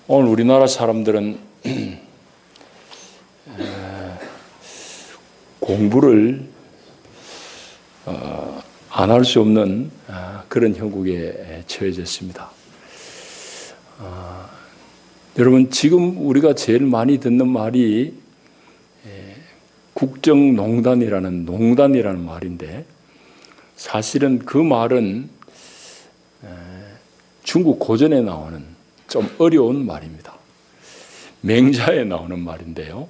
오늘 우리나라 사람들은 공부를 안 할 수 없는 그런 형국에 처해졌습니다. 여러분, 지금 우리가 제일 많이 듣는 말이 농단이라는 말인데, 사실은 그 말은 중국 고전에 나오는 좀 어려운 말입니다. 맹자에 나오는 말인데요.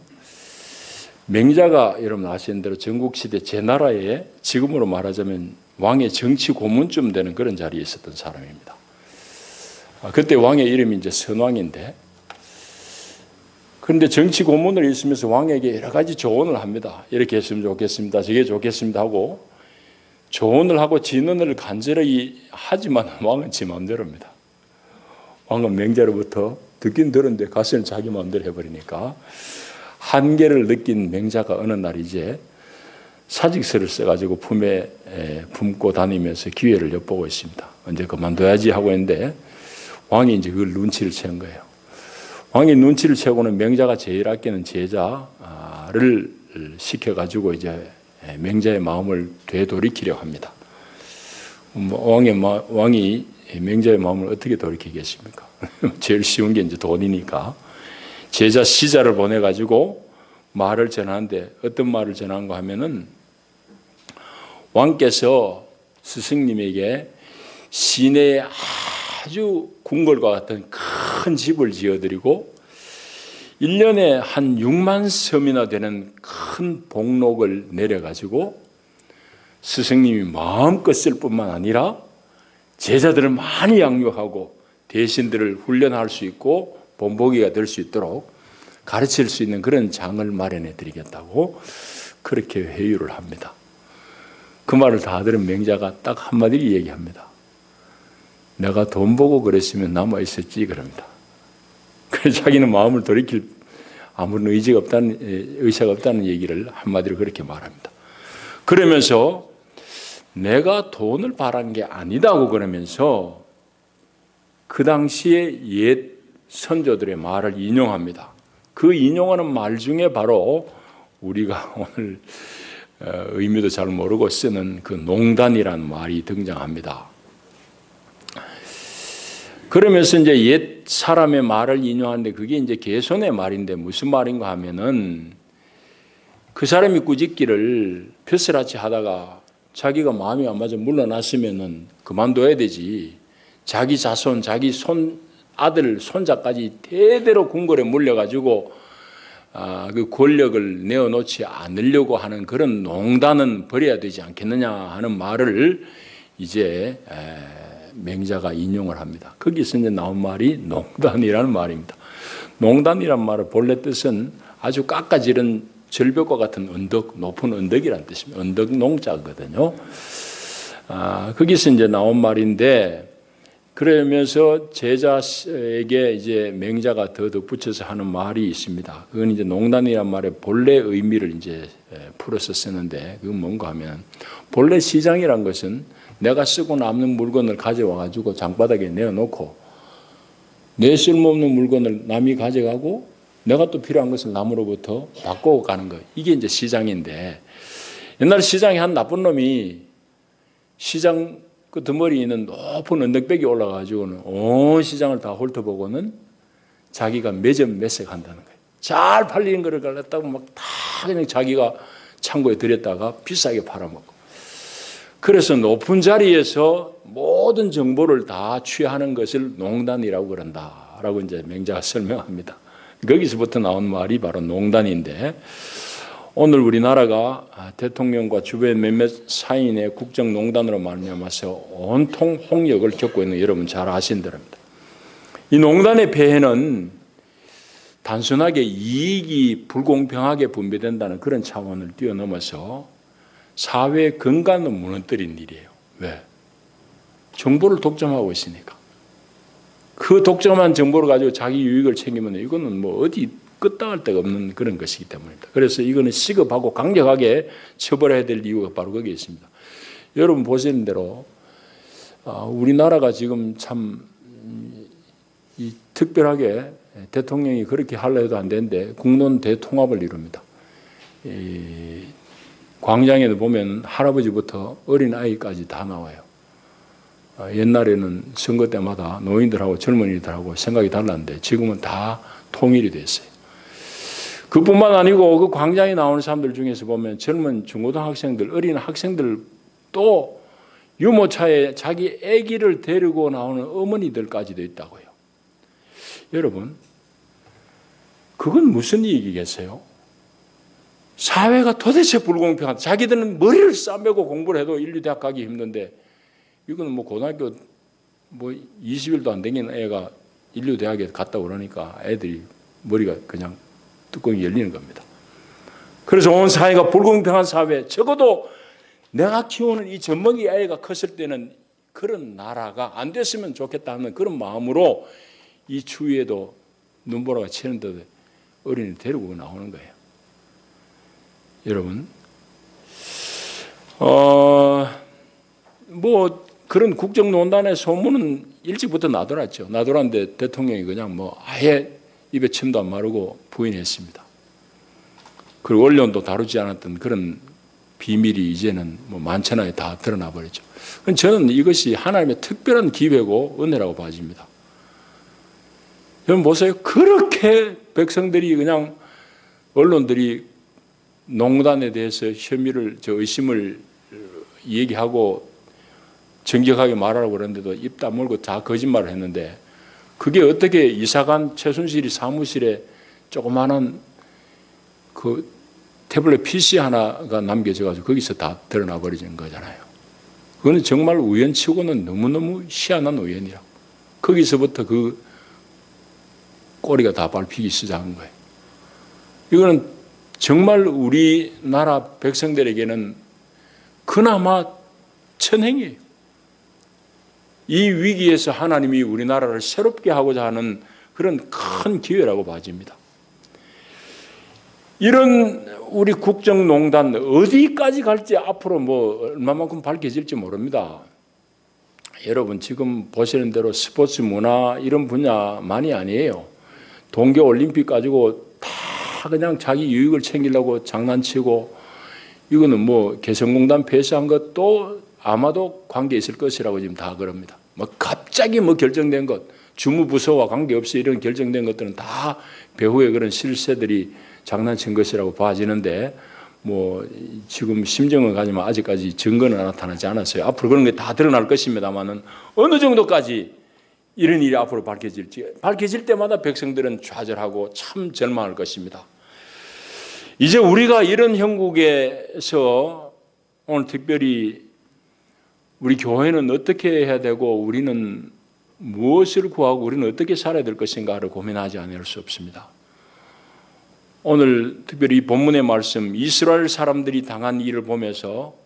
맹자가 여러분 아시는 대로 전국시대 제나라에 지금으로 말하자면 왕의 정치 고문쯤 되는 그런 자리에 있었던 사람입니다. 그때 왕의 이름이 이제 선왕인데, 그런데 정치 고문을 있으면서 왕에게 여러 가지 조언을 합니다. 이렇게 했으면 좋겠습니다. 저게 좋겠습니다 하고 조언을 하고 진언을 간절히 하지만 왕은 지 마음대로입니다. 왕은 맹자로부터 듣긴 들었는데 가서는 자기 마음대로 해버리니까 한계를 느낀 맹자가 어느 날 이제 사직서를 써가지고 품에 품고 다니면서 기회를 엿보고 있습니다. 언제 그만둬야지 하고 있는데 왕이 이제 그걸 눈치를 채는 거예요. 왕이 눈치를 채고는 맹자가 제일 아끼는 제자를 시켜가지고 이제 맹자의 마음을 되돌이키려 합니다. 왕이 맹자의 마음을 어떻게 돌이키겠습니까? 제일 쉬운 게 이제 돈이니까 제자 시자를 보내가지고 말을 전하는데 어떤 말을 전한가 하면은 왕께서 스승님에게 시내에 아주 궁궐과 같은 큰 집을 지어드리고 1년에 한 6만 섬이나 되는 큰 복록을 내려가지고 스승님이 마음껏 쓸 뿐만 아니라 제자들을 많이 양육하고 대신들을 훈련할 수 있고 본보기가 될 수 있도록 가르칠 수 있는 그런 장을 마련해 드리겠다고 그렇게 회유를 합니다. 그 말을 다 들은 맹자가 딱 한마디를 얘기합니다. 내가 돈 보고 그랬으면 남아있었지 그럽니다. 그래서 자기는 마음을 돌이킬 아무런 의지가 없다는 얘기를 한마디로 그렇게 말합니다. 그러면서 내가 돈을 바란 게 아니다고 그러면서 그 당시에 옛 선조들의 말을 인용합니다. 그 인용하는 말 중에 바로 우리가 오늘 의미도 잘 모르고 쓰는 그 농단이라는 말이 등장합니다. 그러면서 이제 옛 사람의 말을 인용하는데 그게 이제 개손의 말인데 무슨 말인가 하면은 그 사람이 꾸짖기를 벼슬아치 하다가 자기가 마음이 안 맞아 물러났으면은 그만둬야 되지. 자기 자손, 자기 아들, 손자까지 대대로 궁궐에 물려가지고 그 권력을 내어놓지 않으려고 하는 그런 농단은 버려야 되지 않겠느냐 하는 말을 이제 맹자가 인용을 합니다. 거기서 이제 나온 말이 농단이라는 말입니다. 농단이란 말의 본래 뜻은 아주 깎아지른 절벽과 같은 언덕, 높은 언덕이라는 뜻입니다. 언덕 농자거든요. 거기서 이제 나온 말인데, 그러면서 제자에게 이제 맹자가 더 덧붙여서 하는 말이 있습니다. 그건 이제 농단이란 말의 본래 의미를 이제 풀어서 쓰는데, 그건 뭔가 하면, 본래 시장이란 것은 내가 쓰고 남는 물건을 가져와가지고 장바닥에 내어놓고, 내 쓸모없는 물건을 남이 가져가고, 내가 또 필요한 것을 남으로부터 바꾸고 가는 거. 이게 이제 시장인데, 옛날 시장에 한 나쁜 놈이 시장 그 덩어리에 있는 높은 언덕벽에 올라가지고는 온 시장을 다 훑어보고는 자기가 매점 매색한다는 거예요. 잘 팔리는 거를 갈랐다고 막 다 그냥 자기가 창고에 들였다가 비싸게 팔아먹고. 그래서 높은 자리에서 모든 정보를 다 취하는 것을 농단이라고 그런다라고 이제 맹자가 설명합니다. 거기서부터 나온 말이 바로 농단인데, 오늘 우리나라가 대통령과 주변 몇몇 사인의 국정농단으로 말미암아서 온통 홍역을 겪고 있는 여러분 잘 아신 대로입니다. 이 농단의 폐해는 단순하게 이익이 불공평하게 분배된다는 그런 차원을 뛰어넘어서 사회 근간을 무너뜨린 일이에요. 왜? 정보를 독점하고 있으니까. 그 독점한 정보를 가지고 자기 유익을 챙기면 이거는 뭐 어디 끝당할 데가 없는 그런 것이기 때문입니다. 그래서 이거는 시급하고 강력하게 처벌해야 될 이유가 바로 거기에 있습니다. 여러분 보시는 대로 우리나라가 지금 참 특별하게 대통령이 그렇게 하려 해도 안 되는데 국론 대통합을 이룹니다. 광장에도 보면 할아버지부터 어린아이까지 다 나와요. 옛날에는 선거 때마다 노인들하고 젊은이들하고 생각이 달랐는데 지금은 다 통일이 됐어요. 그뿐만 아니고 그 광장에 나오는 사람들 중에서 보면 젊은 중고등학생들, 어린 학생들 또 유모차에 자기 아기를 데리고 나오는 어머니들까지도 있다고요. 여러분, 그건 무슨 얘기겠어요? 사회가 도대체 불공평하다. 자기들은 머리를 싸매고 공부를 해도 인류대학 가기 힘든데 이거는 뭐 고등학교 뭐 20일도 안 되는 애가 인류대학에 갔다 그러니까 애들이 머리가 그냥 뚜껑이 열리는 겁니다. 그래서 온 사회가 불공평한 사회, 적어도 내가 키우는 이 젖먹이 아이가 컸을 때는 그런 나라가 안 됐으면 좋겠다는 그런 마음으로 이 추위에도 눈보라가 치는데도 어린이를 데리고 나오는 거예요. 여러분, 뭐 그런 국정농단의 소문은 일찍부터 나돌았죠. 나돌았는데 대통령이 그냥 뭐 아예 입에 침도 안 마르고 부인했습니다. 그리고 언론도 다루지 않았던 그런 비밀이 이제는 뭐 만천하에 다 드러나 버렸죠. 저는 이것이 하나님의 특별한 기회고 은혜라고 봐집니다. 여러분 보세요. 그렇게 백성들이 그냥 언론들이 농단에 대해서 혐의를, 의심을 얘기하고 정직하게 말하라고 그러는데도 입 다물고 다 거짓말을 했는데 그게 어떻게 이사간 최순실이 사무실에 조그마한 그 태블릿 PC 하나가 남겨져가지고 거기서 다 드러나 버리는 거잖아요. 그거는 정말 우연치고는 너무너무 희한한 우연이라고. 거기서부터 그 꼬리가 다 밟히기 시작한 거예요. 이거는 정말 우리나라 백성들에게는 그나마 천행이에요. 이 위기에서 하나님이 우리나라를 새롭게 하고자 하는 그런 큰 기회라고 봐집니다. 이런 우리 국정농단 어디까지 갈지 앞으로 뭐 얼마만큼 밝혀질지 모릅니다. 여러분 지금 보시는 대로 스포츠 문화 이런 분야만이 아니에요. 동계올림픽 가지고 다 그냥 자기 유익을 챙기려고 장난치고 이거는 뭐 개성공단 폐쇄한 것도 아마도 관계 있을 것이라고 지금 다 그럽니다. 뭐 갑자기 뭐 결정된 것, 주무부서와 관계없이 이런 결정된 것들은 다 배후에 그런 실세들이 장난친 것이라고 봐지는데 뭐 지금 심정을 가지면 아직까지 증거는 나타나지 않았어요. 앞으로 그런 게 다 드러날 것입니다만은 어느 정도까지 이런 일이 앞으로 밝혀질 때마다 백성들은 좌절하고 참 절망할 것입니다. 이제 우리가 이런 형국에서 오늘 특별히 우리 교회는 어떻게 해야 되고 우리는 무엇을 구하고 우리는 어떻게 살아야 될 것인가를 고민하지 않을 수 없습니다. 오늘 특별히 이 본문의 말씀 이스라엘 사람들이 당한 일을 보면서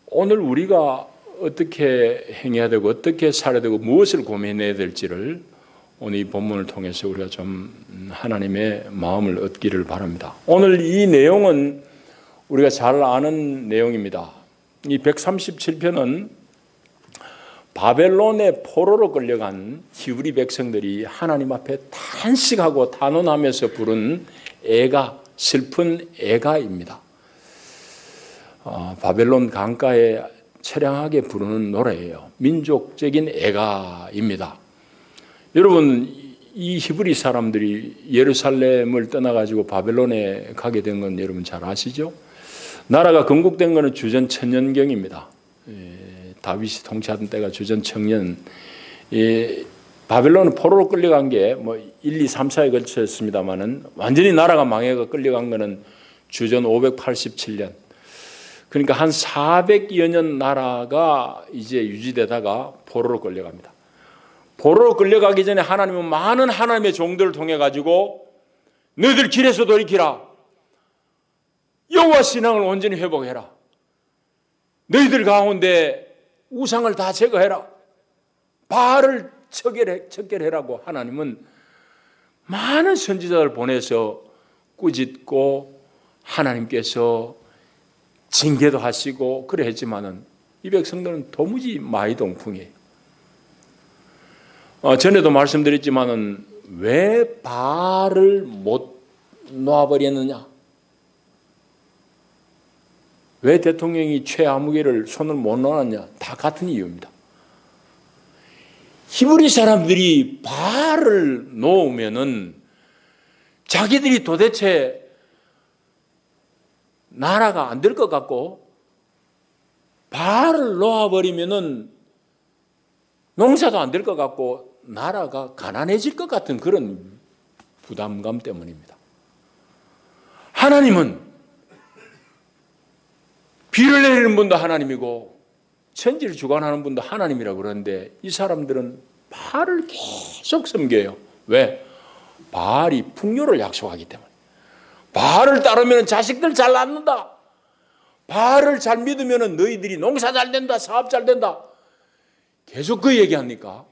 오늘 우리가 어떻게 행해야 되고 어떻게 살아야 되고 무엇을 고민해야 될지를 오늘 이 본문을 통해서 우리가 좀 하나님의 마음을 얻기를 바랍니다. 오늘 이 내용은 우리가 잘 아는 내용입니다. 이 137편은 바벨론의 포로로 끌려간 히브리 백성들이 하나님 앞에 탄식하고 탄원하면서 부른 애가, 슬픈 애가입니다. 바벨론 강가에 처량하게 부르는 노래예요. 민족적인 애가입니다. 여러분 이 히브리 사람들이 예루살렘을 떠나가지고 바벨론에 가게 된 건 여러분 잘 아시죠? 나라가 건국된 것은 주전 1000년경입니다. 다윗이 통치하던 때가 주전 1000년. 바벨론은 포로로 끌려간 게 뭐 1, 2, 3, 4에 걸쳤습니다만은 완전히 나라가 망해가 끌려간 것은 주전 587년. 그러니까 한 400여 년 나라가 이제 유지되다가 포로로 끌려갑니다. 포로로 끌려가기 전에 하나님은 많은 하나님의 종들을 통해 가지고 너희들 길에서 돌이키라. 여호와 신앙을 온전히 회복해라. 너희들 가운데 우상을 다 제거해라. 바알을 척결해라고 하나님은 많은 선지자를 보내서 꾸짖고 하나님께서 징계도 하시고 그래 했지만은 이 백성들은 도무지 마이동풍이에요. 전에도 말씀드렸지만은 왜 바알을 못 놓아버렸느냐? 왜 대통령이 최아무개를 손을 못 놓았냐? 다 같은 이유입니다. 히브리 사람들이 바알을 놓으면은 자기들이 도대체 나라가 안 될 것 같고, 바알을 놓아버리면은 농사도 안 될 것 같고 나라가 가난해질 것 같은 그런 부담감 때문입니다. 하나님은 비를 내리는 분도 하나님이고 천지를 주관하는 분도 하나님이라고 그러는데 이 사람들은 바알을 계속 섬겨요. 왜? 바알이 풍요를 약속하기 때문에. 바알을 따르면 자식들 잘 낳는다. 바알을 잘 믿으면 너희들이 농사 잘 된다, 사업 잘 된다. 계속 그 얘기합니까?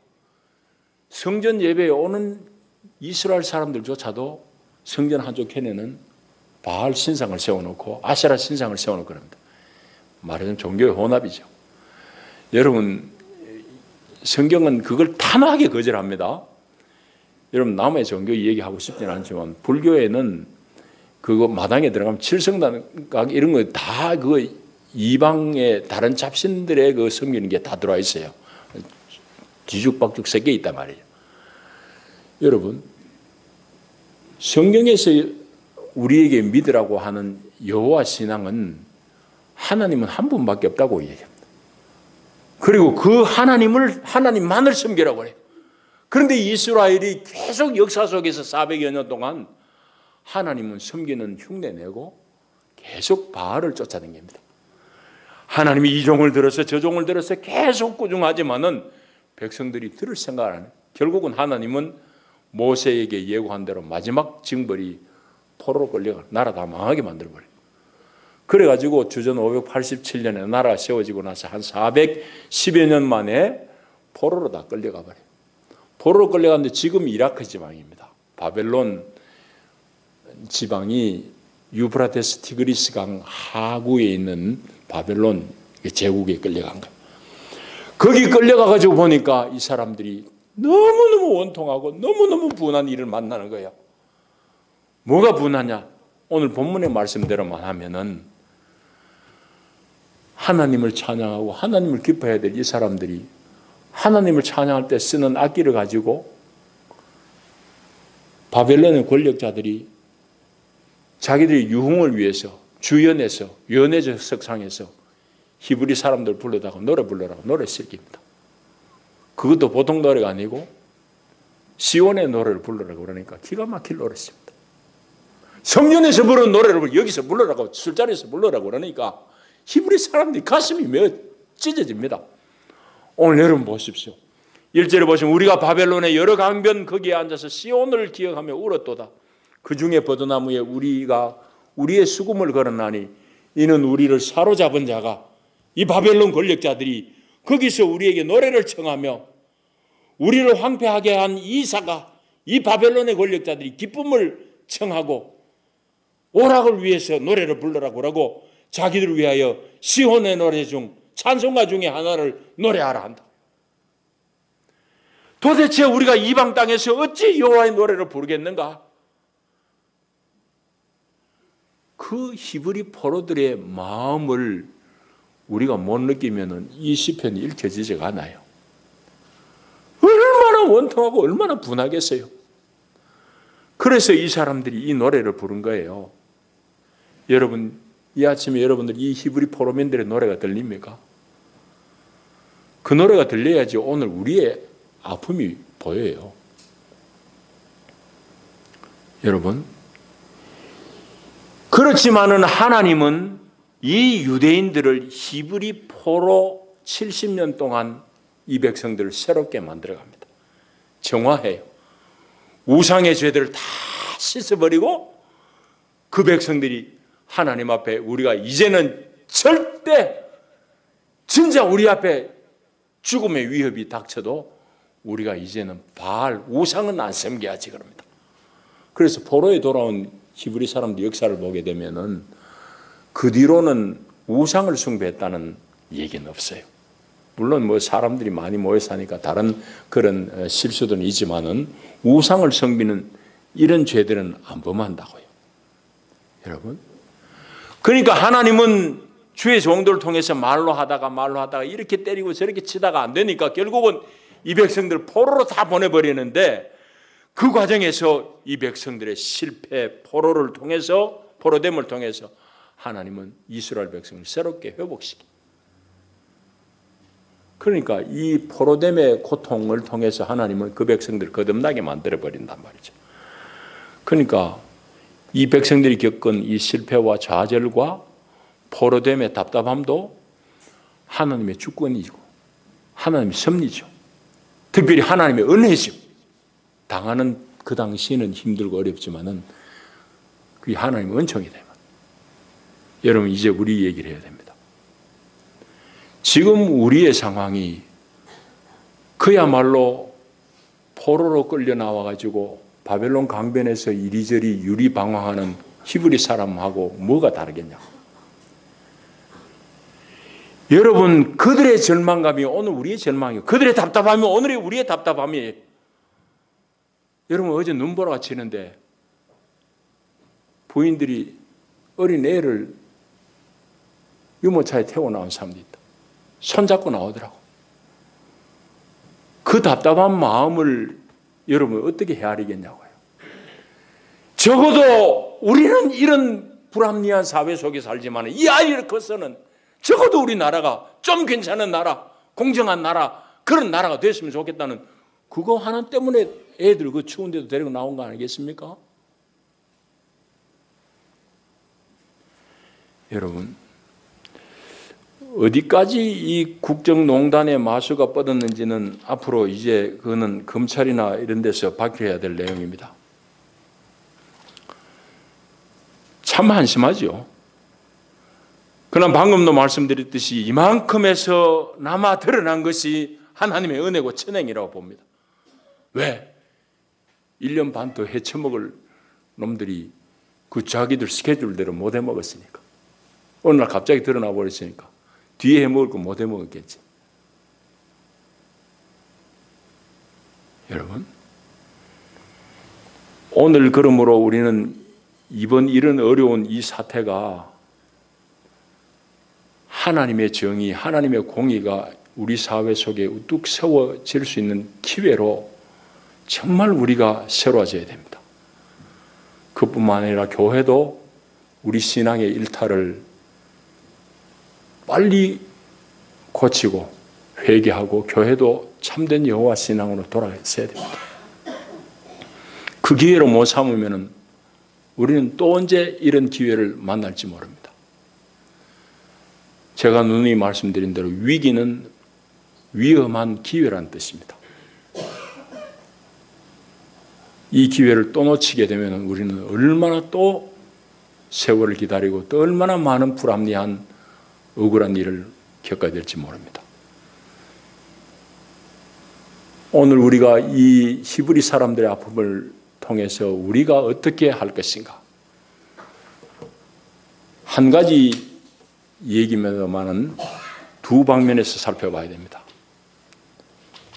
성전 예배에 오는 이스라엘 사람들조차도 성전 한쪽에는 바알 신상을 세워놓고 아세라 신상을 세워놓고 그럽니다. 말하자면 종교의 혼합이죠. 여러분, 성경은 그걸 단호하게 거절합니다. 여러분, 남의 종교 얘기하고 싶지는 않지만 불교에는 그거 마당에 들어가면 칠성당 이런 거 다 그 이방의 다른 잡신들의 그 섬기는 게 다 들어와 있어요. 뒤죽박죽 섞여 있단 말이에요. 여러분, 성경에서 우리에게 믿으라고 하는 여호와 신앙은 하나님은 한 분밖에 없다고 얘기합니다. 그리고 그 하나님만을 섬기라고 해요. 그런데 이스라엘이 계속 역사 속에서 400여 년 동안 하나님은 섬기는 흉내내고 계속 바알을 쫓아다닙니다. 하나님이 이 종을 들어서 저 종을 들어서 계속 꾸중하지만은 백성들이 들을 생각을 안 해요. 결국은 하나님은 모세에게 예고한 대로 마지막 징벌이 포로로 끌려가 나라 다 망하게 만들어버려요. 그래가지고 주전 587년에 나라가 세워지고 나서 한 410여 년 만에 포로로 다 끌려가 버려요. 포로로 끌려갔는데 지금 이라크 지방입니다. 바벨론 지방이 유프라테스 티그리스 강 하구에 있는 바벨론 제국에 끌려간 거예요. 거기 끌려가가지고 보니까 이 사람들이 너무너무 원통하고 너무너무 분한 일을 만나는 거예요. 뭐가 분하냐? 오늘 본문의 말씀대로만 하면은 하나님을 찬양하고 하나님을 기뻐해야 될 이 사람들이 하나님을 찬양할 때 쓰는 악기를 가지고 바벨론의 권력자들이 자기들의 유흥을 위해서 주연에서 연회적 석상에서 히브리 사람들 불러다가 노래 부르라고 노래 시킵니다. 그것도 보통 노래가 아니고 시온의 노래를 부르라고 그러니까 기가 막힐 노래였습니다. 성전에서 부르는 노래를 여기서 불러라고 술자리에서 불러라고 그러니까 히브리 사람들이 가슴이 매우 찢어집니다. 오늘 여러분 보십시오. 1절에 보시면 우리가 바벨론의 여러 강변 거기에 앉아서 시온을 기억하며 울었도다. 그 중에 버드나무에 우리의 수금을 걸었나니 이는 우리를 사로잡은 자가 이 바벨론 권력자들이 거기서 우리에게 노래를 청하며 우리를 황폐하게 한 이사가 이 바벨론의 권력자들이 기쁨을 청하고 오락을 위해서 노래를 불러라고 하고 자기들을 위하여 시온의 노래 중 찬송가 중에 하나를 노래하라 한다. 도대체 우리가 이방 땅에서 어찌 여호와의 노래를 부르겠는가? 그 히브리 포로들의 마음을 우리가 못 느끼면 이 시편이 읽혀지지가 않아요. 얼마나 원통하고 얼마나 분하겠어요. 그래서 이 사람들이 이 노래를 부른 거예요. 여러분, 이 아침에 여러분들 이 히브리 포로민들의 노래가 들립니까? 그 노래가 들려야지 오늘 우리의 아픔이 보여요. 여러분, 그렇지만은 하나님은 이 유대인들을 히브리 포로 70년 동안 이 백성들을 새롭게 만들어갑니다. 정화해요. 우상의 죄들을 다 씻어버리고 그 백성들이 하나님 앞에 우리가 이제는 절대 진짜 우리 앞에 죽음의 위협이 닥쳐도 우리가 이제는 바알 우상은 안 섬겨야지 그럽니다. 그래서 포로에 돌아온 히브리 사람들 역사를 보게 되면은 그 뒤로는 우상을 숭배했다는 얘기는 없어요. 물론 뭐 사람들이 많이 모여 사니까 다른 그런 실수들은 있지만은 우상을 섬기는 이런 죄들은 안 범한다고요. 여러분. 그러니까 하나님은 주의 종들을 통해서 말로 하다가 이렇게 때리고 저렇게 치다가 안 되니까 결국은 이 백성들 포로로 다 보내버리는데 그 과정에서 이 백성들의 실패, 포로를 통해서, 포로됨을 통해서 하나님은 이스라엘 백성을 새롭게 회복시킵니다. 그러니까 이 포로됨의 고통을 통해서 하나님은 그 백성들을 거듭나게 만들어버린단 말이죠. 그러니까 이 백성들이 겪은 이 실패와 좌절과 포로됨의 답답함도 하나님의 주권이고 하나님의 섭리죠. 특별히 하나님의 은혜죠. 당하는 그 당시에는 힘들고 어렵지만은 그게 하나님의 은총이 됩니다. 여러분 이제 우리 얘기를 해야 됩니다. 지금 우리의 상황이 그야말로 포로로 끌려 나와가지고 바벨론 강변에서 이리저리 유리방황하는 히브리 사람하고 뭐가 다르겠냐고. 여러분 그들의 절망감이 오늘 우리의 절망이에요. 그들의 답답함이 오늘의 우리의 답답함이에요. 여러분 어제 눈보라가 치는데 부인들이 어린 애를 유모차에 태워 나온 사람도 있다. 손잡고 나오더라고. 그 답답한 마음을 여러분 어떻게 헤아리겠냐고요. 적어도 우리는 이런 불합리한 사회 속에 살지만 이 아이를 커서는 적어도 우리나라가 좀 괜찮은 나라, 공정한 나라, 그런 나라가 됐으면 좋겠다는 그거 하나 때문에 애들 그 추운 데도 데리고 나온 거 아니겠습니까? 여러분 어디까지 이 국정농단의 마수가 뻗었는지는 앞으로 이제 그거는 검찰이나 이런 데서 밝혀야 될 내용입니다. 참 한심하죠. 그러나 방금도 말씀드렸듯이 이만큼에서 남아 드러난 것이 하나님의 은혜고 천행이라고 봅니다. 왜? 1년 반 더 헤쳐먹을 놈들이 그 자기들 스케줄대로 못 해먹었으니까. 어느 날 갑자기 드러나 버렸으니까 뒤에 해먹을 거 못 해먹었겠지. 여러분 오늘 그러므로 우리는 이번 이런 어려운 이 사태가 하나님의 정의, 하나님의 공의가 우리 사회 속에 우뚝 세워질 수 있는 기회로 정말 우리가 새로워져야 됩니다. 그뿐만 아니라 교회도 우리 신앙의 일탈을 빨리 고치고 회개하고 교회도 참된 여호와 신앙으로 돌아가야 됩니다. 그 기회로 못 삼으면 우리는 또 언제 이런 기회를 만날지 모릅니다. 제가 누누이 말씀드린 대로 위기는 위험한 기회라는 뜻입니다. 이 기회를 또 놓치게 되면 우리는 얼마나 또 세월을 기다리고 또 얼마나 많은 불합리한 억울한 일을 겪어야 될지 모릅니다. 오늘 우리가 이 히브리 사람들의 아픔을 통해서 우리가 어떻게 할 것인가? 한 가지 얘기입니다만은 두 방면에서 살펴봐야 됩니다.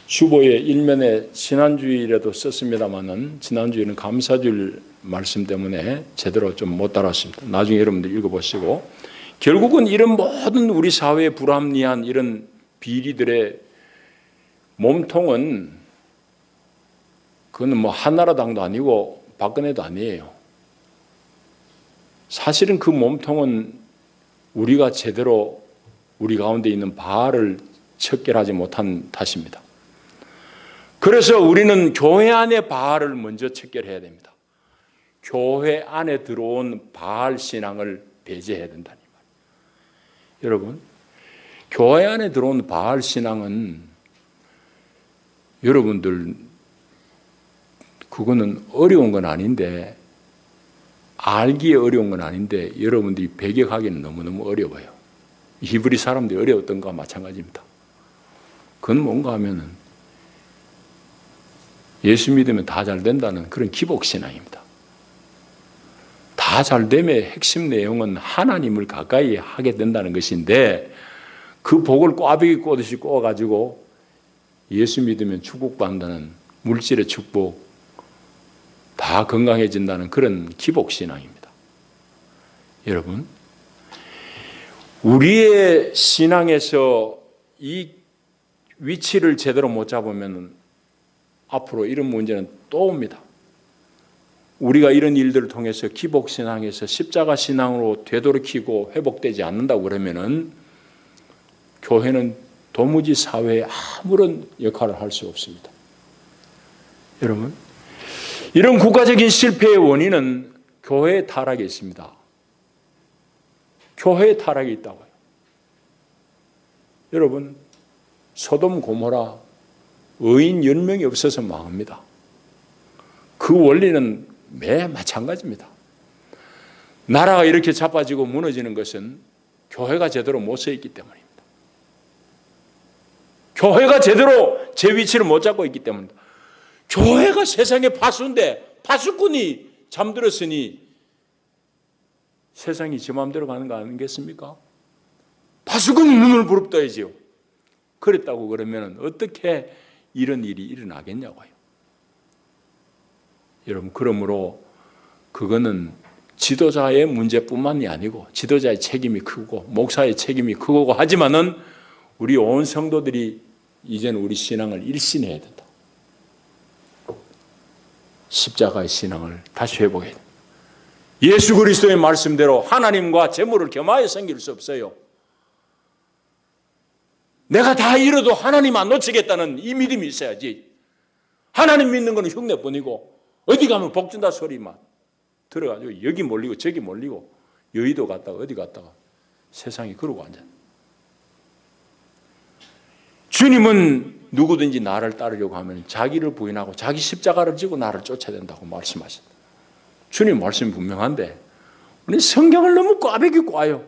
주보의 일면에 지난주일에도 썼습니다만은 지난주에는 감사주일 말씀 때문에 제대로 좀 못 따랐습니다. 나중에 여러분들 읽어보시고 결국은 이런 모든 우리 사회의 불합리한 이런 비리들의 몸통은 그건 뭐 한나라당도 아니고 박근혜도 아니에요. 사실은 그 몸통은 우리가 제대로 우리 가운데 있는 바알을 척결하지 못한 탓입니다. 그래서 우리는 교회 안에 바알을 먼저 척결해야 됩니다. 교회 안에 들어온 바알 신앙을 배제해야 된다는 말이에요. 여러분, 교회 안에 들어온 바알 신앙은 여러분들 그거는 어려운 건 아닌데 알기에 어려운 건 아닌데 여러분들이 배격하기는 너무너무 어려워요. 히브리 사람들이 어려웠던 것과 마찬가지입니다. 그건 뭔가 하면은 예수 믿으면 다 잘 된다는 그런 기복신앙입니다. 다 잘 됨의 핵심 내용은 하나님을 가까이 하게 된다는 것인데 그 복을 꽈배기 꼬듯이 꼬아가지고 예수 믿으면 축복받는다는 물질의 축복, 다 건강해진다는 그런 기복신앙입니다. 여러분, 우리의 신앙에서 이 위치를 제대로 못 잡으면 앞으로 이런 문제는 또 옵니다. 우리가 이런 일들을 통해서 기복신앙에서 십자가 신앙으로 되돌이키고 회복되지 않는다고 그러면은 교회는 도무지 사회에 아무런 역할을 할 수 없습니다. 여러분, 이런 국가적인 실패의 원인은 교회의 타락에 있습니다. 교회의 타락이 있다고요. 여러분, 소돔 고모라 의인 10명이 없어서 망합니다. 그 원리는 매 마찬가지입니다. 나라가 이렇게 자빠지고 무너지는 것은 교회가 제대로 못 서 있기 때문입니다. 교회가 제대로 제 위치를 못 잡고 있기 때문입니다. 교회가 세상의 파수인데 파수꾼이 잠들었으니 세상이 제 마음대로 가는 거 아니겠습니까? 파수꾼이 눈을 부릅떠야지요. 그랬다고 그러면 어떻게 이런 일이 일어나겠냐고요. 여러분, 그러므로 그거는 지도자의 문제뿐만이 아니고 지도자의 책임이 크고 목사의 책임이 크고 하지만은 우리 온 성도들이 이제는 우리 신앙을 일신해야 된다. 십자가의 신앙을 다시 회복해야 된다. 예수 그리스도의 말씀대로 하나님과 재물을 겸하여 섬길 수 없어요. 내가 다 잃어도 하나님 안 놓치겠다는 이 믿음이 있어야지. 하나님 믿는 건 흉내뿐이고 어디 가면 복 준다 소리만 들어가지고 여기 몰리고 저기 몰리고 여의도 갔다가 어디 갔다가 세상이 그러고 앉아. 주님은 누구든지 나를 따르려고 하면 자기를 부인하고 자기 십자가를 지고 나를 쫓아야 된다고 말씀하셨다. 주님 말씀이 분명한데 우리 성경을 너무 꽈배기 꽈요.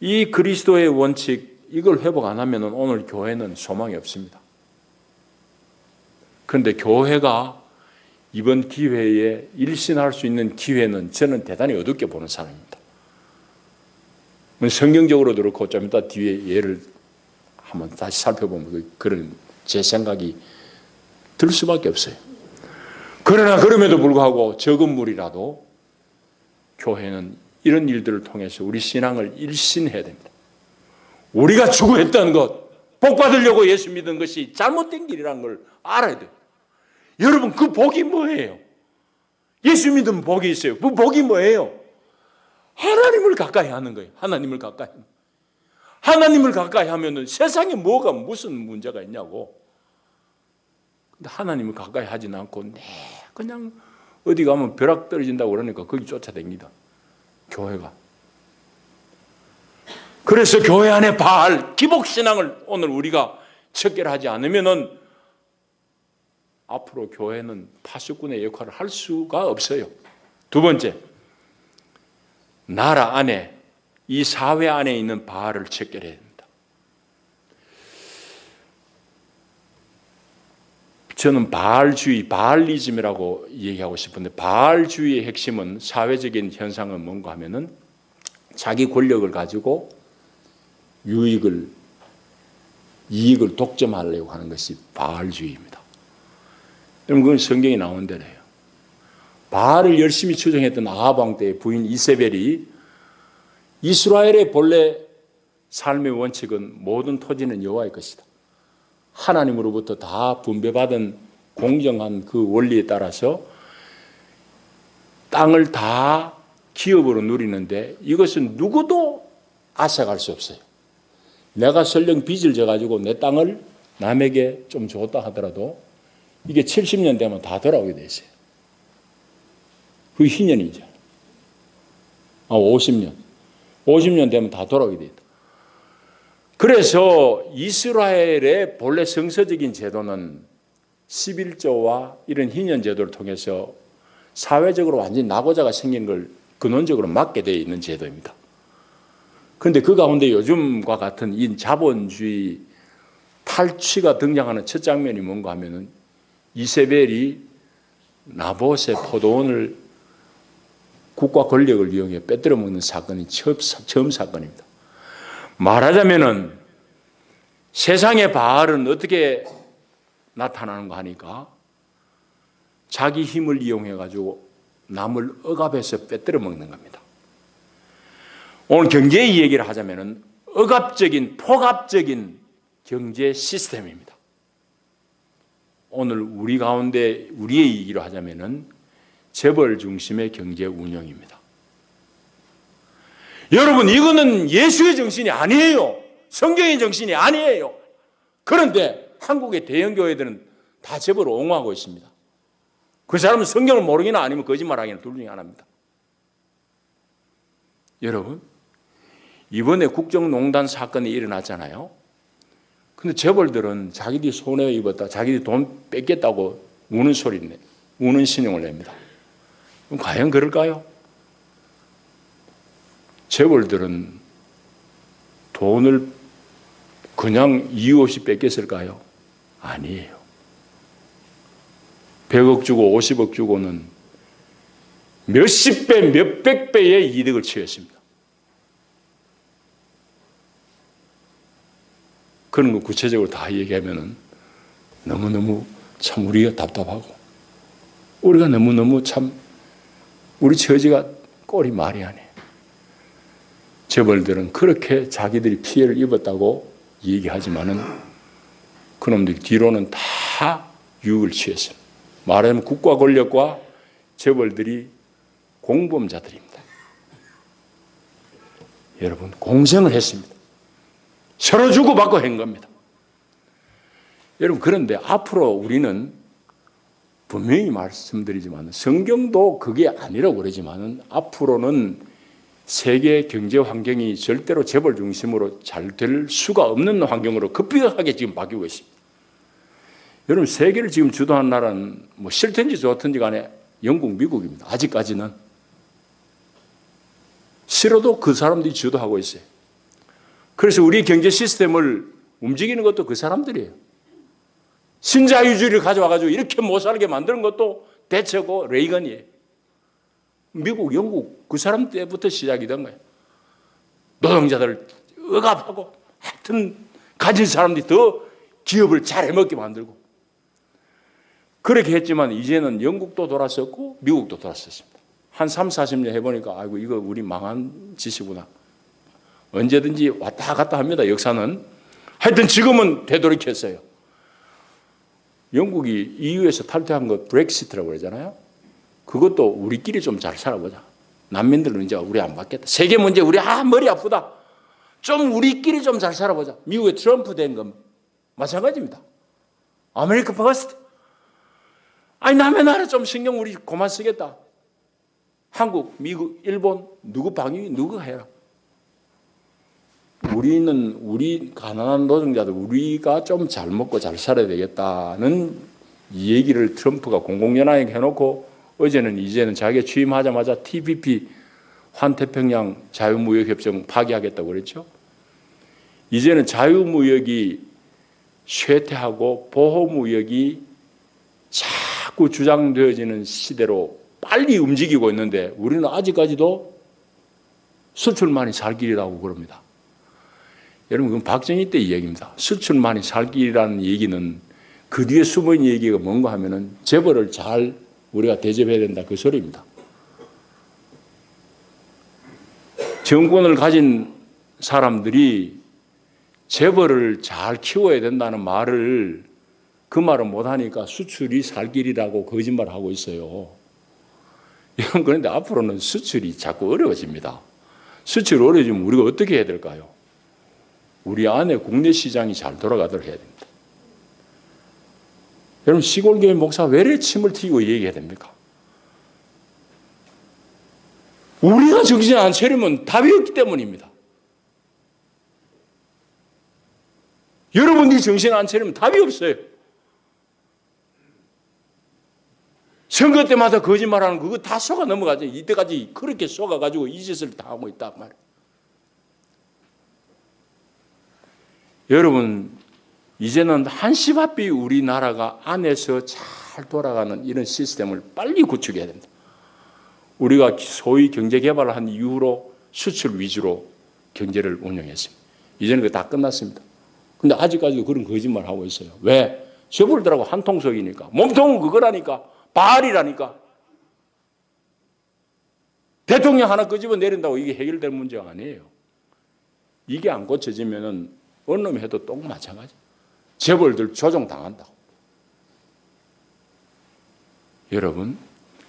이 그리스도의 원칙, 이걸 회복 안 하면 오늘 교회는 소망이 없습니다. 그런데 교회가 이번 기회에 일신할 수 있는 기회는 저는 대단히 어둡게 보는 사람입니다. 성경적으로도 그렇고 좀 이따 뒤에 예를 한번 다시 살펴보면 그런 제 생각이 들 수밖에 없어요. 그러나 그럼에도 불구하고 적은 무리라도 교회는 이런 일들을 통해서 우리 신앙을 일신해야 됩니다. 우리가 추구했던 것, 복 받으려고 예수 믿은 것이 잘못된 길이라는 걸 알아야 돼요. 여러분, 그 복이 뭐예요? 예수 믿으면 복이 있어요. 그 복이 뭐예요? 하나님을 가까이 하는 거예요. 하나님을 가까이 하는 거예요. 하나님을 가까이 하면은 세상에 뭐가 무슨 문제가 있냐고. 근데 하나님을 가까이 하진 않고 그냥 어디 가면 벼락 떨어진다고 그러니까 거기 쫓아다닙니다. 교회가. 그래서 교회 안에 바알, 기복신앙을 오늘 우리가 척결하지 않으면은 앞으로 교회는 파수꾼의 역할을 할 수가 없어요. 두 번째, 나라 안에, 이 사회 안에 있는 바알을 척결해야 됩니다. 저는 바알주의, 바알리즘이라고 얘기하고 싶은데 바알주의의 핵심은 사회적인 현상은 뭔가 하면은 자기 권력을 가지고 이익을 독점하려고 하는 것이 바알주의입니다. 여러분, 그건 성경에 나온 대로예요. 바알을 열심히 추종했던 아합 왕 때의 부인 이세벨이 이스라엘의 본래 삶의 원칙은 모든 토지는 여호와의 것이다. 하나님으로부터 다 분배받은 공정한 그 원리에 따라서 땅을 다 기업으로 누리는데 이것은 누구도 앗아갈 수 없어요. 내가 설령 빚을 져가지고 내 땅을 남에게 좀 줬다 하더라도 이게 70년 되면 다 돌아오게 돼 있어요. 그게 희년이죠. 50년. 50년 되면 다 돌아오게 돼 있다. 그래서 이스라엘의 본래 성서적인 제도는 11조와 이런 희년 제도를 통해서 사회적으로 완전히 낙오자가 생긴 걸 근원적으로 막게 되어 있는 제도입니다. 그런데 그 가운데 요즘과 같은 이 자본주의 탈취가 등장하는 첫 장면이 뭔가 하면은 이세벨이 나봇의 포도원을 국가 권력을 이용해 빼들어 먹는 사건이 처음 사건입니다. 말하자면은 세상의 바알은 어떻게 나타나는가 하니까 자기 힘을 이용해가지고 남을 억압해서 빼뜨려 먹는 겁니다. 오늘 경제 얘기를 하자면은 억압적인, 폭압적인 경제 시스템입니다. 오늘 우리 가운데 우리의 얘기로 하자면은 재벌 중심의 경제 운영입니다. 여러분, 이거는 예수의 정신이 아니에요. 성경의 정신이 아니에요. 그런데 한국의 대형 교회들은 다 재벌을 옹호하고 있습니다. 그 사람은 성경을 모르기나 아니면 거짓말하기나 둘 중에 하나입니다. 여러분, 이번에 국정농단 사건이 일어났잖아요. 근데 재벌들은 자기들이 손해 입었다, 자기들이 돈 뺏겠다고 우는 소리를 우는 신용을 냅니다. 그럼 과연 그럴까요? 재벌들은 돈을 그냥 이유 없이 뺏겼을까요? 아니에요. 100억 주고 50억 주고는 몇십 배, 몇백 배의 이득을 취했습니다. 그런 거 구체적으로 다 얘기하면은 너무너무 참 우리가 답답하고 우리가 너무너무 참 우리 처지가 꼴이 말이 아니에요. 재벌들은 그렇게 자기들이 피해를 입었다고 얘기하지만은 그놈들이 뒤로는 다 유익을 취했어요. 말하자면 국가 권력과 재벌들이 공범자들입니다. 여러분, 공생을 했습니다. 서로 주고받고 한 겁니다. 여러분, 그런데 앞으로 우리는 분명히 말씀드리지만 성경도 그게 아니라고 그러지만 앞으로는 세계 경제 환경이 절대로 재벌 중심으로 잘 될 수가 없는 환경으로 급격하게 지금 바뀌고 있습니다. 여러분, 세계를 지금 주도한 나라는 뭐 싫든지 좋든지 간에 영국, 미국입니다. 아직까지는. 싫어도 그 사람들이 주도하고 있어요. 그래서 우리 경제 시스템을 움직이는 것도 그 사람들이에요. 신자유주의를 가져와가지고 이렇게 못 살게 만드는 것도 대체고 레이건이에요. 미국, 영국 그 사람 때부터 시작이 된 거예요. 노동자들을 억압하고 하여튼 가진 사람들이 더 기업을 잘 해먹게 만들고 그렇게 했지만 이제는 영국도 돌아섰고 미국도 돌아섰습니다. 한 3, 40년 해보니까 아이고 이거 우리 망한 짓이구나. 언제든지 왔다 갔다 합니다. 역사는. 하여튼 지금은 되돌이켰어요. 영국이 EU에서 탈퇴한 거 브렉시트라고 그러잖아요. 그것도 우리끼리 좀 잘 살아보자. 난민들은 이제 우리 안 받겠다. 세계 문제 우리 머리 아프다. 좀 우리끼리 좀 잘 살아보자. 미국에 트럼프 된 건 마찬가지입니다. 아메리카 퍼스트. 아니 남의 나라 좀 신경 우리 그만 쓰겠다. 한국, 미국, 일본 누구 방위 누구가 해라. 우리 가난한 노동자들 우리가 좀 잘 먹고 잘 살아야 되겠다는 이 얘기를 트럼프가 공공연하게 해놓고 어제는 이제는 자기가 취임하자마자 TPP 환태평양 자유무역협정 파기하겠다고 그랬죠. 이제는 자유무역이 쇠퇴하고 보호무역이 자꾸 주장되어지는 시대로 빨리 움직이고 있는데 우리는 아직까지도 수출만이 살 길이라고 그럽니다. 여러분, 그건 박정희 때 이야기입니다. 수출만이 살 길이라는 얘기는 그 뒤에 숨어있는 얘기가 뭔가 하면은 재벌을 잘 우리가 대접해야 된다 그 소리입니다. 정권을 가진 사람들이 재벌을 잘 키워야 된다는 말을 그 말을 못하니까 수출이 살 길이라고 거짓말을 하고 있어요. 이건 그런데 앞으로는 수출이 자꾸 어려워집니다. 수출이 어려워지면 우리가 어떻게 해야 될까요? 우리 안에 국내 시장이 잘 돌아가도록 해야 됩니다. 여러분, 시골교회 목사 왜 이렇게 침을 튀기고 얘기해야 됩니까? 우리가 정신 안 차리면 답이 없기 때문입니다. 여러분들이 정신 안 차리면 답이 없어요. 선거 때마다 거짓말하는 그거 다 속아 넘어가죠. 이때까지 그렇게 속아가지고 이 짓을 다 하고 있단 말이에요. 여러분, 이제는 한시바삐 우리나라가 안에서 잘 돌아가는 이런 시스템을 빨리 구축해야 됩니다. 우리가 소위 경제 개발을 한 이후로 수출 위주로 경제를 운영했습니다. 이제는 그게 다 끝났습니다. 근데 아직까지도 그런 거짓말 하고 있어요. 왜? 재벌들하고 한통속이니까. 몸통은 그거라니까. 바알이라니까. 대통령 하나 끄집어 내린다고 이게 해결될 문제가 아니에요. 이게 안 고쳐지면은 어느 놈이 해도 또 마찬가지. 재벌들 조종당한다고. 여러분,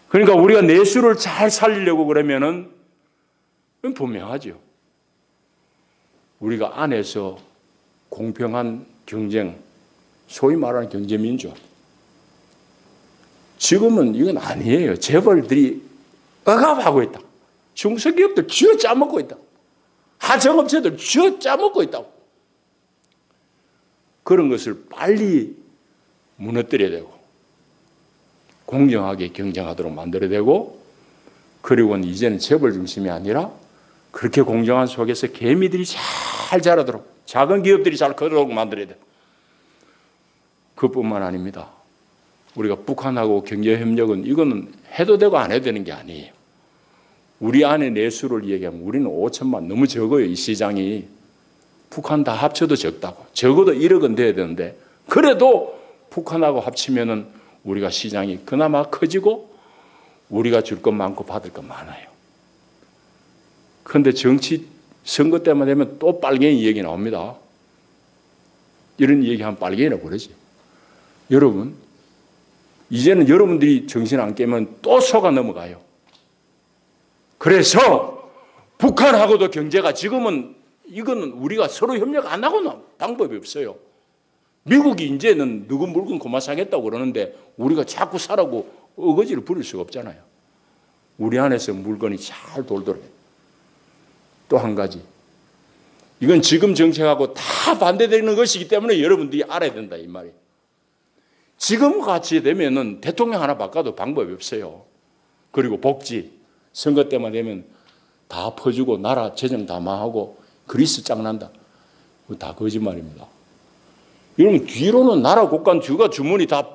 그러니까 우리가 내수를 잘 살리려고 그러면은 분명하죠. 우리가 안에서 공평한 경쟁, 소위 말하는 경제민주화. 지금은 이건 아니에요. 재벌들이 억압하고 있다. 중소기업들 쥐어 짜먹고 있다. 하청업체들 쥐어 짜먹고 있다고. 그런 것을 빨리 무너뜨려야 되고 공정하게 경쟁하도록 만들어야 되고, 그리고는 이제는 재벌 중심이 아니라 그렇게 공정한 속에서 개미들이 잘 자라도록, 작은 기업들이 잘 커도록 만들어야 돼요. 그뿐만 아닙니다. 우리가 북한하고 경제협력은 이거는 해도 되고 안 해도 되는 게 아니에요. 우리 안에 내수를 얘기하면 우리는 5천만 너무 적어요. 이 시장이. 북한 다 합쳐도 적다고. 적어도 1억은 돼야 되는데, 그래도 북한하고 합치면은 우리가 시장이 그나마 커지고 우리가 줄 것 많고 받을 것 많아요. 그런데 정치 선거 때만 되면 또 빨갱이 얘기 나옵니다. 이런 얘기하면 빨갱이라고 그러지. 여러분, 이제는 여러분들이 정신 안 깨면 또 속아 넘어가요. 그래서 북한하고도 경제가 지금은 이거는 우리가 서로 협력 안 하고는 방법이 없어요. 미국이 이제는 누구 물건 그만 사겠다고 그러는데 우리가 자꾸 사라고 어거지를 부릴 수가 없잖아요. 우리 안에서 물건이 잘 돌도록 해요. 또 한 가지. 이건 지금 정책하고 다 반대되는 것이기 때문에 여러분들이 알아야 된다 이 말이에요. 지금 같이 되면은 대통령 하나 바꿔도 방법이 없어요. 그리고 복지. 선거 때만 되면 다 퍼주고 나라 재정 다 망하고 그리스 짱난다. 다 거짓말입니다. 여러분, 뒤로는 나라 곳간 주가 주머니 다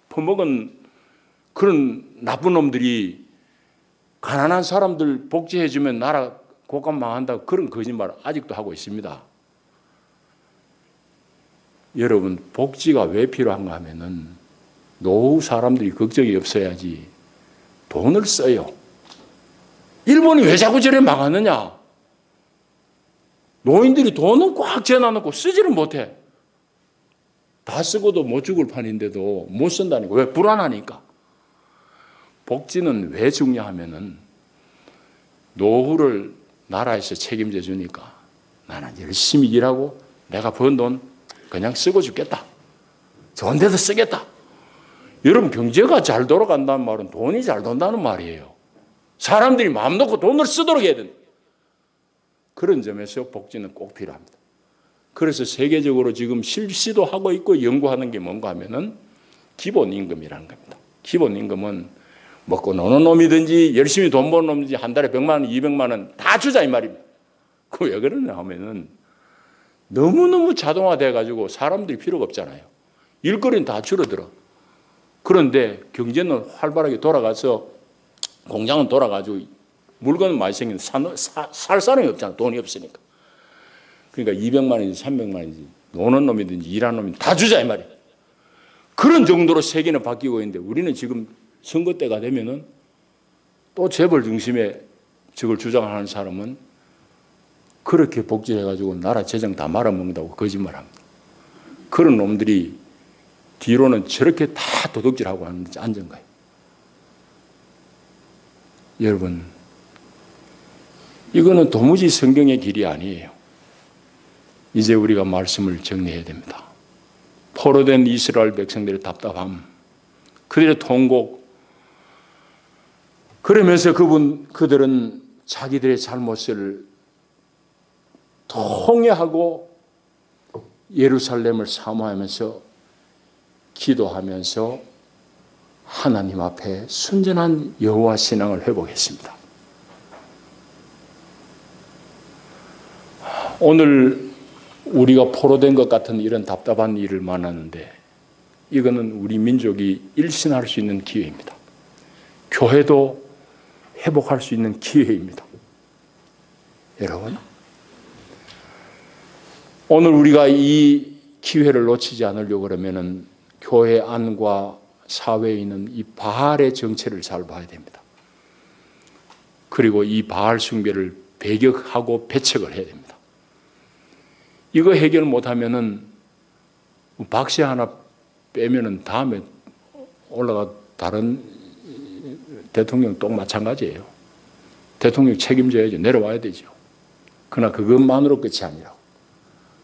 퍼먹은 그런 나쁜 놈들이 가난한 사람들 복지해주면 나라 곳간 망한다. 그런 거짓말 아직도 하고 있습니다. 여러분, 복지가 왜 필요한가 하면은 노후 사람들이 걱정이 없어야지 돈을 써요. 일본이 왜 자꾸 저래 망하느냐? 노인들이 돈은 꽉 재놔놓고 쓰지를 못해. 다 쓰고도 못 죽을 판인데도 못 쓴다니까. 왜? 불안하니까. 복지는 왜 중요하면은 노후를 나라에서 책임져 주니까 나는 열심히 일하고 내가 번 돈 그냥 쓰고 죽겠다. 좋은 데도 쓰겠다. 여러분, 경제가 잘 돌아간다는 말은 돈이 잘 돈다는 말이에요. 사람들이 마음 놓고 돈을 쓰도록 해야 된다. 그런 점에서 복지는 꼭 필요합니다. 그래서 세계적으로 지금 실시도 하고 있고 연구하는 게 뭔가 하면은 기본임금이라는 겁니다. 기본임금은 먹고 노는 놈이든지 열심히 돈 버는 놈이든지 한 달에 100만 원, 200만 원 다 주자 이 말입니다. 그 왜 그러냐 하면은 너무너무 자동화돼 가지고 사람들이 필요가 없잖아요. 일거리는 다 줄어들어. 그런데 경제는 활발하게 돌아가서 공장은 돌아가지고 물건은 많이 생기는데 살 사람이 없잖아. 돈이 없으니까. 그러니까 200만 원인지 300만 원인지 노는 놈이든지 일하는 놈이든지 다 주자 이 말이야. 그런 정도로 세계는 바뀌고 있는데 우리는 지금 선거 때가 되면은 또 재벌 중심의 저걸 주장하는 사람은 그렇게 복지해가지고 나라 재정 다 말아먹는다고 거짓말합니다. 그런 놈들이 뒤로는 저렇게 다 도둑질하고 앉은 거예요. 여러분, 이거는 도무지 성경의 길이 아니에요. 이제 우리가 말씀을 정리해야 됩니다. 포로된 이스라엘 백성들의 답답함, 그들의 통곡, 그러면서 그들은 자기들의 잘못을 통회하고 예루살렘을 사모하면서 기도하면서 하나님 앞에 순전한 여호와 신앙을 회복했습니다. 오늘 우리가 포로된 것 같은 이런 답답한 일을 만나는데 이거는 우리 민족이 일신할 수 있는 기회입니다. 교회도 회복할 수 있는 기회입니다. 여러분, 오늘 우리가 이 기회를 놓치지 않으려고 그러면은 교회 안과 사회에 있는 이 바알의 정체를 잘 봐야 됩니다. 그리고 이 바알 숭배를 배격하고 배척을 해야 됩니다. 이거 해결 못하면은 박씨 하나 빼면은 다음에 올라가 다른 대통령 또 마찬가지예요. 대통령 책임져야죠. 내려와야 되죠. 그러나 그것만으로 끝이 아니라고.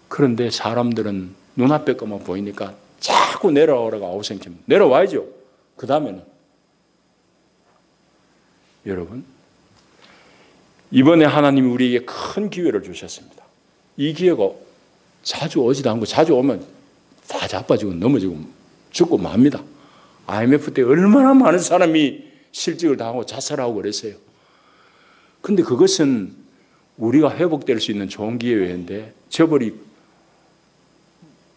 그런데 사람들은 눈앞에 것만 보이니까 자꾸 내려오라고 아우성칩니다. 내려와야죠. 그 다음에는 여러분, 이번에 하나님이 우리에게 큰 기회를 주셨습니다. 이 기회가 자주 오지도 않고 자주 오면 다 자빠지고 넘어지고 죽고 맙니다. IMF 때 얼마나 많은 사람이 실직을 당하고 자살하고 그랬어요. 근데 그것은 우리가 회복될 수 있는 좋은 기회인데 재벌이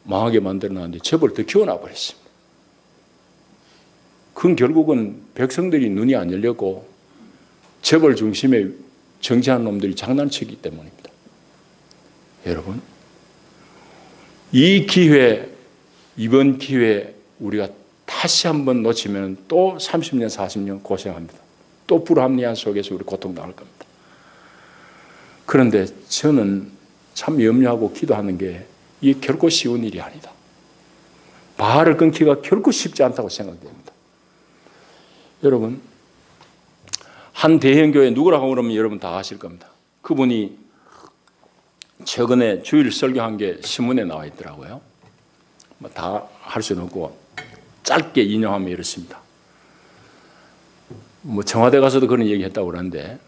망하게 만들어놨는데 재벌을 더 키워놔 버렸습니다. 그건 결국은 백성들이 눈이 안 열렸고 재벌 중심에 정치하는 놈들이 장난치기 때문입니다. 여러분, 이 기회, 이번 기회 우리가 다시 한번 놓치면 또 30년, 40년 고생합니다. 또 불합리한 속에서 우리 고통당할 겁니다. 그런데 저는 참 염려하고 기도하는 게 이게 결코 쉬운 일이 아니다. 바알을 끊기가 결코 쉽지 않다고 생각됩니다. 여러분, 한 대형교회 누구라고 그러면 여러분 다 아실 겁니다. 그분이 최근에 주일 설교한 게 신문에 나와 있더라고요. 다 할 수는 없고 짧게 인용하면 이렇습니다. 청와대 가서도 그런 얘기 했다고 그러는데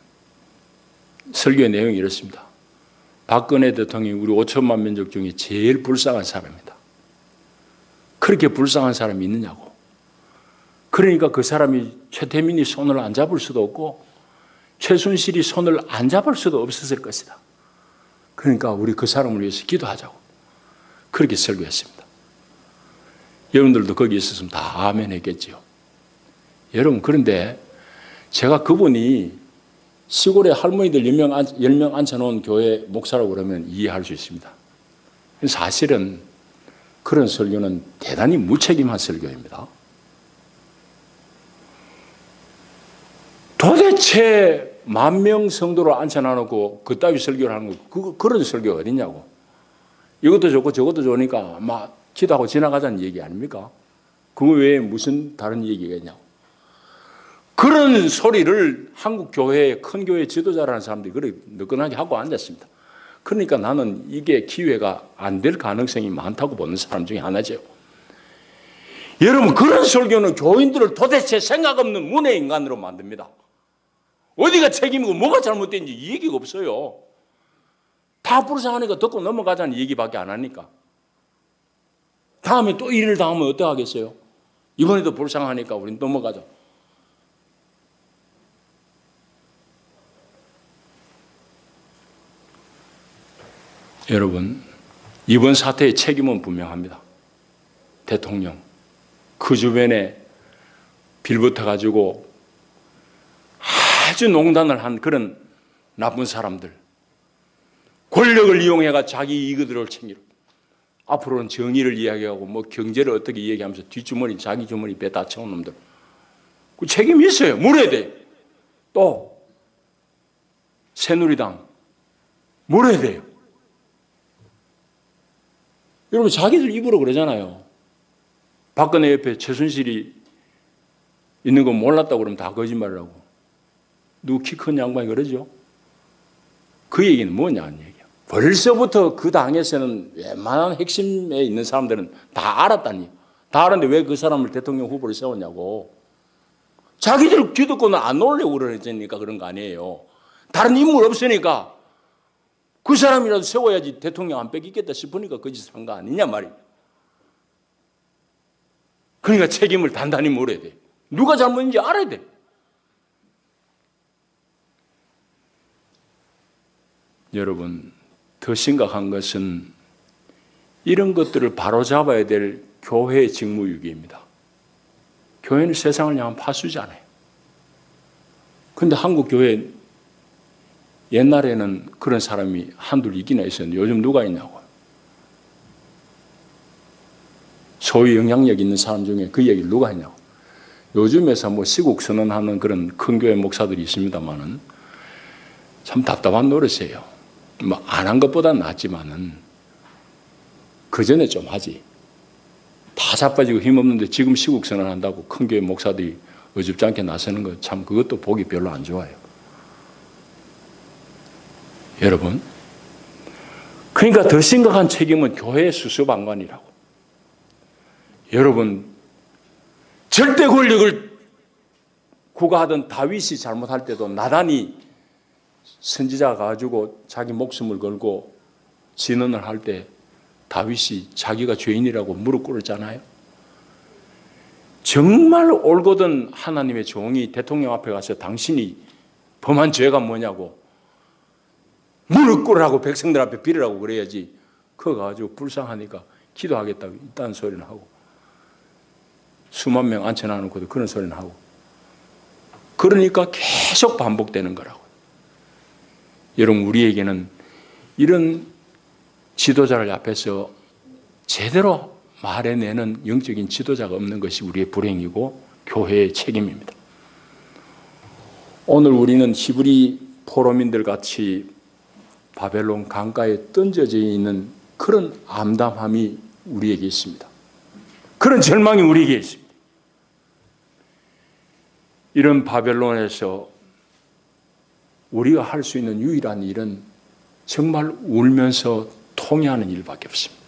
설교의 내용이 이렇습니다. 박근혜 대통령이 우리 5천만 민족 중에 제일 불쌍한 사람이다. 그렇게 불쌍한 사람이 있느냐고. 그러니까 그 사람이 최태민이 손을 안 잡을 수도 없고 최순실이 손을 안 잡을 수도 없었을 것이다. 그러니까 우리 그 사람을 위해서 기도하자고. 그렇게 설교했습니다. 여러분들도 거기 있었으면 다 아멘 했겠지요. 여러분, 그런데 제가 그분이 시골에 할머니들 10명 앉혀놓은 교회 목사라고 그러면 이해할 수 있습니다. 사실은 그런 설교는 대단히 무책임한 설교입니다. 도대체 10,000명 성도를 앉혀놔놓고 그따위 설교를 하는 거, 그런 설교가 어딨냐고. 이것도 좋고 저것도 좋으니까 막 기도하고 지나가자는 얘기 아닙니까? 그거 외에 무슨 다른 얘기가 있냐고. 그런 소리를 한국 교회의 큰 교회 지도자라는 사람들이 그렇게 느긋하게 하고 앉았습니다. 그러니까 나는 이게 기회가 안 될 가능성이 많다고 보는 사람 중에 하나죠. 여러분, 그런 설교는 교인들을 도대체 생각 없는 문외 인간으로 만듭니다. 어디가 책임이고 뭐가 잘못된지 이 얘기가 없어요. 다 불쌍하니까 듣고 넘어가자는 얘기밖에 안 하니까. 다음에 또 일을 당하면 어떡하겠어요? 이번에도 불쌍하니까 우린 넘어가자. 여러분, 이번 사태의 책임은 분명합니다. 대통령, 그 주변에 빌붙어 가지고 아주 농단을 한 그런 나쁜 사람들, 권력을 이용해가 자기 이익을 챙기려. 앞으로는 정의를 이야기하고 뭐 경제를 어떻게 이야기하면서 뒷주머니 자기 주머니 빼다 채운 놈들, 그 책임이 있어요. 물어야 돼. 또 새누리당 물어야 돼요. 여러분, 자기들 입으로 그러잖아요. 박근혜 옆에 최순실이 있는 거 몰랐다고 그러면 다 거짓말을 하고. 누구 키 큰 양반이 그러죠? 그 얘기는 뭐냐는 얘기야. 벌써부터 그 당에서는 웬만한 핵심에 있는 사람들은 다 알았다니. 다 알았는데 왜 그 사람을 대통령 후보로 세웠냐고. 자기들 기득권을 안 올려고 그러니까 그런 거 아니에요. 다른 인물 없으니까 그 사람이라도 세워야지 대통령 안 뺏기겠다 싶으니까 그 짓을 한 거 아니냐 말이에요. 그러니까 책임을 단단히 물어야 돼. 누가 잘못인지 알아야 돼. 여러분, 더 심각한 것은 이런 것들을 바로잡아야 될 교회의 직무유기입니다. 교회는 세상을 향한 파수잖아요. 그런데 한국 교회 옛날에는 그런 사람이 한둘 있기나 있었는데 요즘 누가 있냐고요. 소위 영향력 있는 사람 중에 그 얘기를 누가 했냐고. 요즘에서 뭐 시국 선언하는 그런 큰 교회 목사들이 있습니다만은 참 답답한 노릇이에요. 뭐 안 한 것보다는 낫지만은 그 전에 좀 하지. 다 자빠지고 힘없는데 지금 시국 선언한다고 큰 교회 목사들이 어줍잖게 나서는 거 참 그것도 보기 별로 안 좋아요. 여러분, 그러니까 더 심각한 책임은 교회 수습안관이라고. 여러분, 절대 권력을 구가하던 다윗이 잘못할 때도 나단이 선지자가 가지고 자기 목숨을 걸고 진언을 할 때 다윗이 자기가 죄인이라고 무릎 꿇었잖아요. 정말 올곧은 하나님의 종이 대통령 앞에 가서 당신이 범한 죄가 뭐냐고 무릎 꿇으라고 백성들 앞에 빌으라고 그래야지. 그거 가지고 불쌍하니까 기도하겠다고 이딴 소리는 하고 수만 명 앉혀놔놓고도 그런 소리는 하고 그러니까 계속 반복되는 거라고요. 여러분, 우리에게는 이런 지도자를 앞에서 제대로 말해내는 영적인 지도자가 없는 것이 우리의 불행이고 교회의 책임입니다. 오늘 우리는 히브리 포로민들 같이 바벨론 강가에 던져져 있는 그런 암담함이 우리에게 있습니다. 그런 절망이 우리에게 있습니다. 이런 바벨론에서 우리가 할 수 있는 유일한 일은 정말 울면서 통회하는 일밖에 없습니다.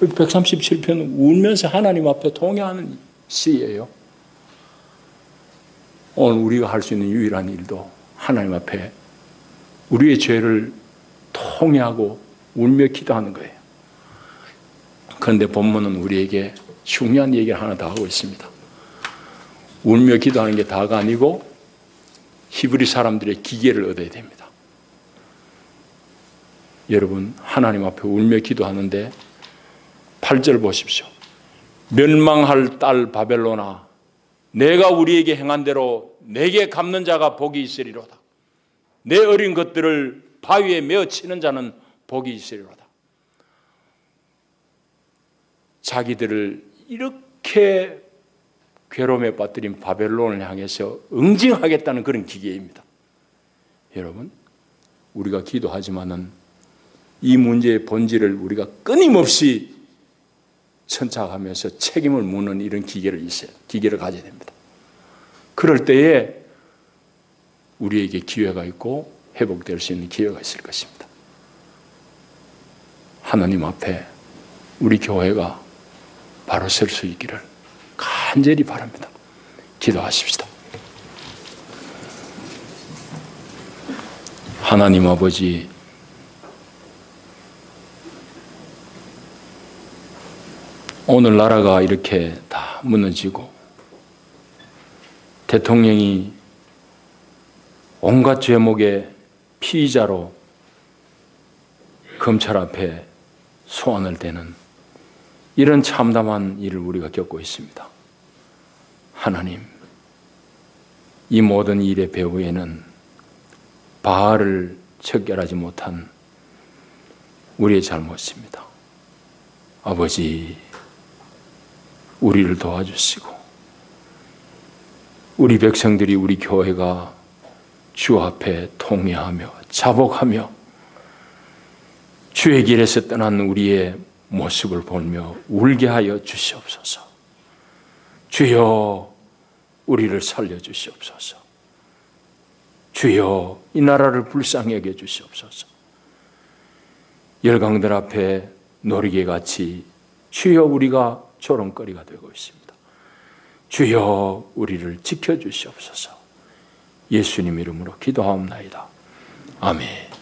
137편은 울면서 하나님 앞에 통회하는 시예요. 오늘 우리가 할 수 있는 유일한 일도 하나님 앞에 우리의 죄를 통회하고 울며 기도하는 거예요. 그런데 본문은 우리에게 중요한 얘기를 하나 더 하고 있습니다. 울며 기도하는 게 다가 아니고 히브리 사람들의 기계를 얻어야 됩니다. 여러분, 하나님 앞에 울며 기도하는데 8절 보십시오. 멸망할 딸 바벨론아, 내가 우리에게 행한 대로 내게 갚는 자가 복이 있으리로다. 내 어린 것들을 바위에 메어 치는 자는 복이 있으리로다. 자기들을 이렇게 괴로움에 빠뜨린 바벨론을 향해서 응징하겠다는 그런 기계입니다. 여러분, 우리가 기도하지만은 이 문제의 본질을 우리가 끊임없이 천착하면서 책임을 묻는 이런 기계를 가져야 됩니다. 그럴 때에 우리에게 기회가 있고 회복될 수 있는 기회가 있을 것입니다. 하나님 앞에 우리 교회가 바로 설 수 있기를 간절히 바랍니다. 기도하십시다. 하나님 아버지, 오늘 나라가 이렇게 다 무너지고 대통령이 온갖 죄목의 피의자로 검찰 앞에 소환을 되는 이런 참담한 일을 우리가 겪고 있습니다. 하나님, 이 모든 일의 배후에는 바알을 척결하지 못한 우리의 잘못입니다. 아버지, 우리를 도와주시고 우리 백성들이, 우리 교회가 주 앞에 통회하며 자복하며 주의 길에서 떠난 우리의 모습을 보며 울게 하여 주시옵소서. 주여, 우리를 살려주시옵소서. 주여, 이 나라를 불쌍히 여겨 주시옵소서. 열강들 앞에 놀이개같이 주여, 우리가 조롱거리가 되고 있습니다. 주여, 우리를 지켜주시옵소서. 예수님 이름으로 기도하옵나이다. 아멘.